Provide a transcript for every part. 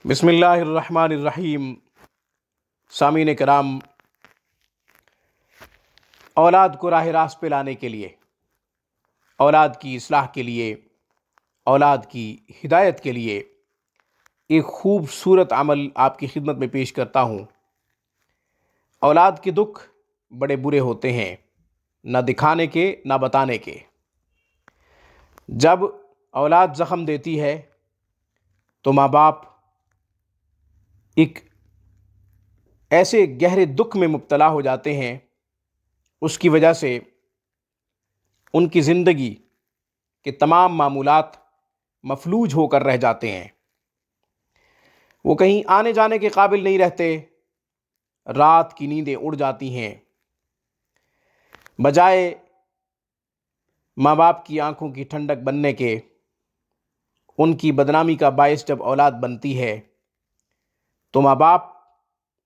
بسم اللہ الرحمن الرحیم۔ سامعین کرام، اولاد کو راہ راست پہ لانے کے لیے، اولاد کی اصلاح کے لیے، اولاد کی ہدایت کے لیے ایک خوبصورت عمل آپ کی خدمت میں پیش کرتا ہوں۔ اولاد کے دکھ بڑے برے ہوتے ہیں، نہ دکھانے کے نہ بتانے کے۔ جب اولاد زخم دیتی ہے تو ماں باپ ایک ایسے گہرے دکھ میں مبتلا ہو جاتے ہیں، اس کی وجہ سے ان کی زندگی کے تمام معمولات مفلوج ہو کر رہ جاتے ہیں۔ وہ کہیں آنے جانے کے قابل نہیں رہتے، رات کی نیندیں اڑ جاتی ہیں۔ بجائے ماں باپ کی آنکھوں کی ٹھنڈک بننے کے، ان کی بدنامی کا باعث جب اولاد بنتی ہے تو ماں باپ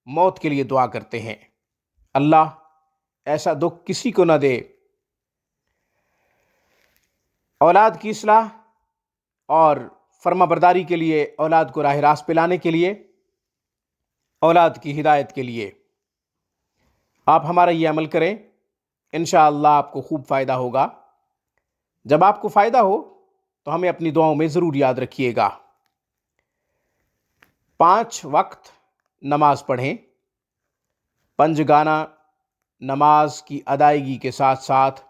موت کے لیے دعا کرتے ہیں، اللہ ایسا دکھ کسی کو نہ دے۔ اولاد کی اصلاح اور فرما برداری کے لیے، اولاد کو راہ راست پہ لانے کے لیے، اولاد کی ہدایت کے لیے آپ ہمارا یہ عمل کریں، انشاءاللہ آپ کو خوب فائدہ ہوگا۔ جب آپ کو فائدہ ہو تو ہمیں اپنی دعاؤں میں ضرور یاد رکھیے گا۔ 5 وقت نماز پڑھیں۔ پنجگانہ نماز کی ادائیگی کے ساتھ ساتھ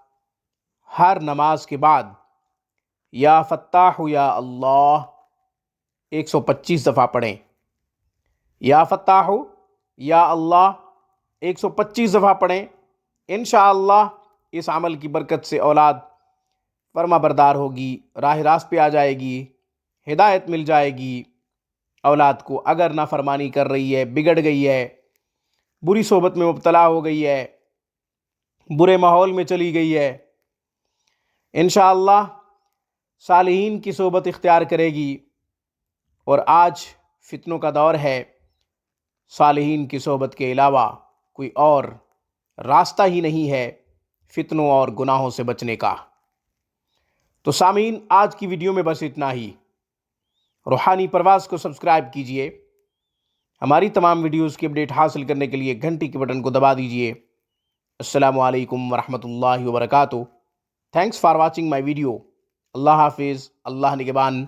ہر نماز کے بعد یا فتاح یا اللہ 125 دفعہ پڑھیں۔ یا فتاح یا اللہ 125 دفعہ پڑھیں۔ انشاءاللہ اس عمل کی برکت سے اولاد فرما بردار ہوگی، راہ راست پہ آ جائے گی، ہدایت مل جائے گی۔ اولاد کو اگر نافرمانی کر رہی ہے، بگڑ گئی ہے، بری صحبت میں مبتلا ہو گئی ہے، برے ماحول میں چلی گئی ہے، انشاءاللہ صالحین کی صحبت اختیار کرے گی۔ اور آج فتنوں کا دور ہے، صالحین کی صحبت کے علاوہ کوئی اور راستہ ہی نہیں ہے فتنوں اور گناہوں سے بچنے کا۔ تو سامعین، آج کی ویڈیو میں بس اتنا ہی۔ روحانی پرواز کو سبسکرائب کیجئے۔ ہماری تمام ویڈیوز کی اپڈیٹ حاصل کرنے کے لیے گھنٹی کے بٹن کو دبا دیجئے۔ السلام علیکم ورحمۃ اللہ وبرکاتہ۔ Thanks for watching my video. اللہ حافظ، اللہ نگہبان۔